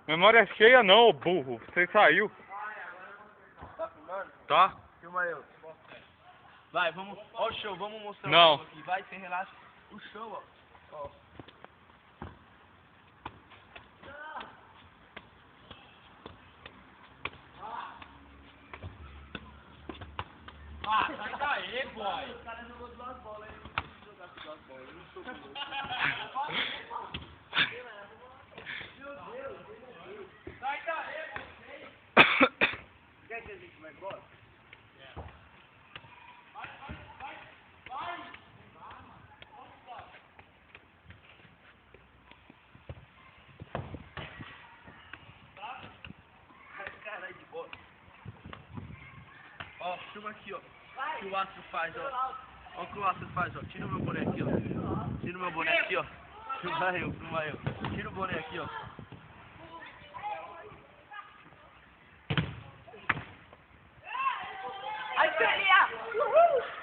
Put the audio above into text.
Memória cheia não, ô burro. Você saiu. Tá filmando? Tá? Filma eu. Vai, vamos. Ó o show, vamos mostrar Não. o show aqui. Vai, sem relaxa. O show, ó. Ah, sai daí, boy. O cara jogou duas bolas aí. Não tem que jogar com duas bolas. Eu não sou bom. Sai daí, você. Quer que a gente vá embora? Caralho de bola. Ó, filma aqui, ó. O que o Astro faz, ó. Ó o que o Astro faz, ó. Tira o meu boné aqui, ó. Tira o meu boné aqui, ó. Filma eu, filma eu. Tira o boné aqui, ó. Aí, Pelinha! Uhul!